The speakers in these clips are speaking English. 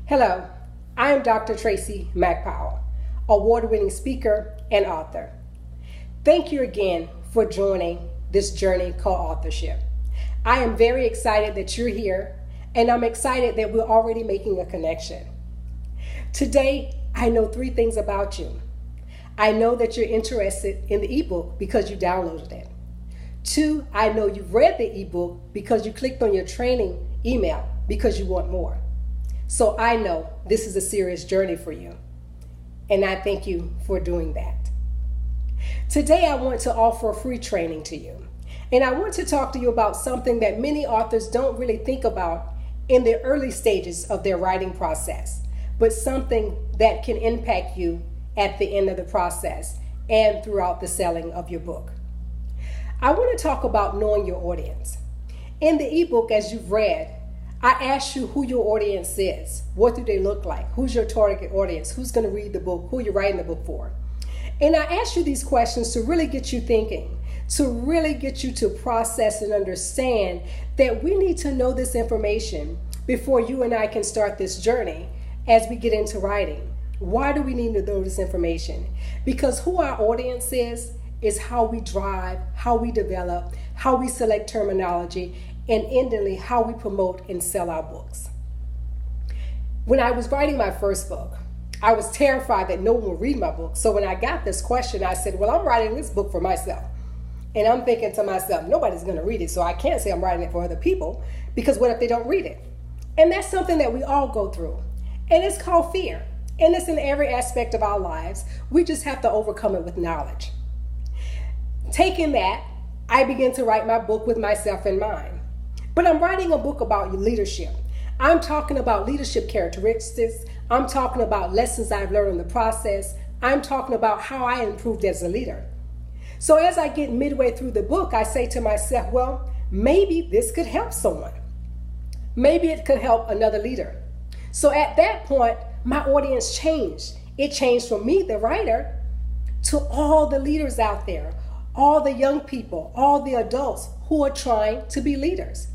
Hello, I am Dr. Tracy McPowell, award-winning speaker and author. Thank you again for joining this journey called authorship. I am very excited that you're here, and I'm excited that we're already making a connection. Today, I know 3 things about you. I know that you're interested in the ebook because you downloaded it. 2, I know you've read the ebook because you clicked on your training email because you want more. So I know this is a serious journey for you, and I thank you for doing that. Today I want to offer a free training to you, and I want to talk to you about something that many authors don't really think about in the early stages of their writing process, but something that can impact you at the end of the process and throughout the selling of your book. I want to talk about knowing your audience. In the ebook, as you've read, I asked you who your audience is. What do they look like? Who's your target audience? Who's going to read the book? Who you're writing the book for? And I asked you these questions to really get you thinking, to really get you to process and understand that we need to know this information before you and I can start this journey as we get into writing. Why do we need to know this information? Because who our audience is how we drive, how we develop, how we select terminology, and endingly how we promote and sell our books. When I was writing my first book, I was terrified that no one would read my book. So when I got this question, I said, well, I'm writing this book for myself. And I'm thinking to myself, nobody's going to read it, so I can't say I'm writing it for other people, because what if they don't read it? And that's something that we all go through. And it's called fear. And it's in every aspect of our lives. We just have to overcome it with knowledge. Taking that, I began to write my book with myself in mind. But I'm writing a book about leadership. I'm talking about leadership characteristics. I'm talking about lessons I've learned in the process. I'm talking about how I improved as a leader. So as I get midway through the book, I say to myself, well, maybe this could help someone. Maybe it could help another leader. So at that point, my audience changed. It changed from me, the writer, to all the leaders out there, all the young people, all the adults who are trying to be leaders.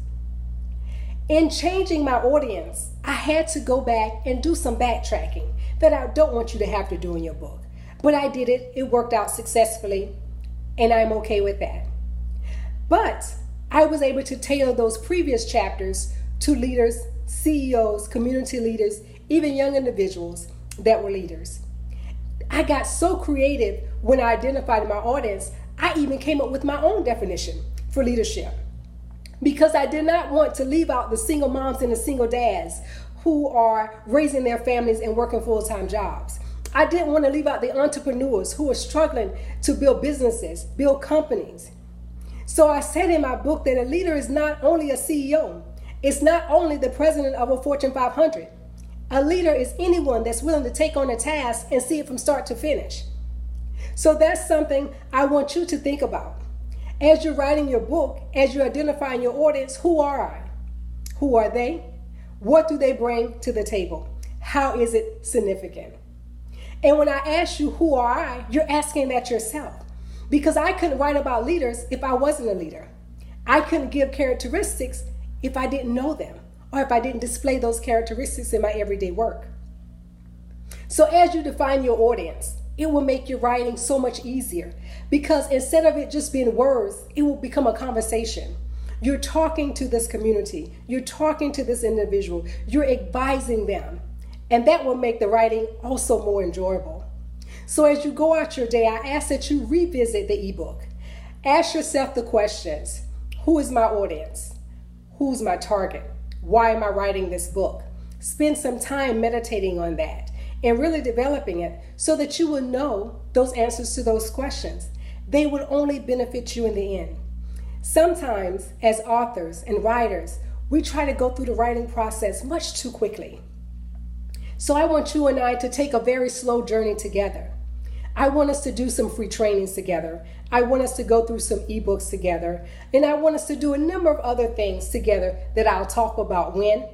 In changing my audience, I had to go back and do some backtracking that I don't want you to have to do in your book. But I did it. It worked out successfully, and I'm okay with that. But I was able to tailor those previous chapters to leaders, CEOs, community leaders, even young individuals that were leaders. I got so creative when I identified my audience, I even came up with my own definition for leadership. Because I did not want to leave out the single moms and the single dads who are raising their families and working full-time jobs. I didn't want to leave out the entrepreneurs who are struggling to build businesses, build companies. So I said in my book that a leader is not only a CEO, it's not only the president of a Fortune 500. A leader is anyone that's willing to take on a task and see it from start to finish. So that's something I want you to think about. As you're writing your book, as you're identifying your audience, who are I? Who are they? What do they bring to the table? How is it significant? And when I ask you, who are I, you're asking that yourself. Because I couldn't write about leaders if I wasn't a leader. I couldn't give characteristics if I didn't know them, or if I didn't display those characteristics in my everyday work. So as you define your audience, it will make your writing so much easier, because instead of it just being words, it will become a conversation. You're talking to this community. You're talking to this individual. You're advising them. And that will make the writing also more enjoyable. So as you go out your day, I ask that you revisit the ebook. Ask yourself the questions. Who is my audience? Who's my target? Why am I writing this book? Spend some time meditating on that and really developing it so that you will know those answers to those questions. They would only benefit you in the end. Sometimes, as authors and writers, we try to go through the writing process much too quickly. So I want you and I to take a very slow journey together. I want us to do some free trainings together. I want us to go through some ebooks together. And I want us to do a number of other things together that I'll talk about when?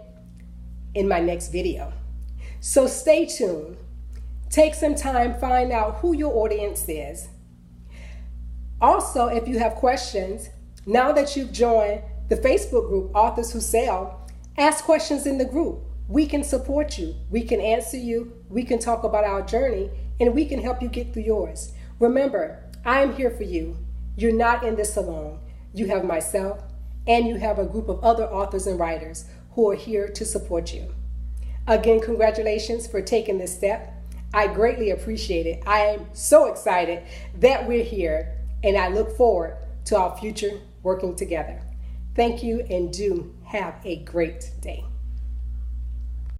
In my next video. So stay tuned. Take some time, find out who your audience is. Also, if you have questions, now that you've joined the Facebook group, Authors Who Sell, ask questions in the group. we can support you. We can answer you. We can talk about our journey, and we can help you get through yours. Remember, I am here for you. You're not in this alone. You have myself, and you have a group of other authors and writers who are here to support you. Again, congratulations for taking this step. I greatly appreciate it. I am so excited that we're here, and I look forward to our future working together. Thank you, and do have a great day.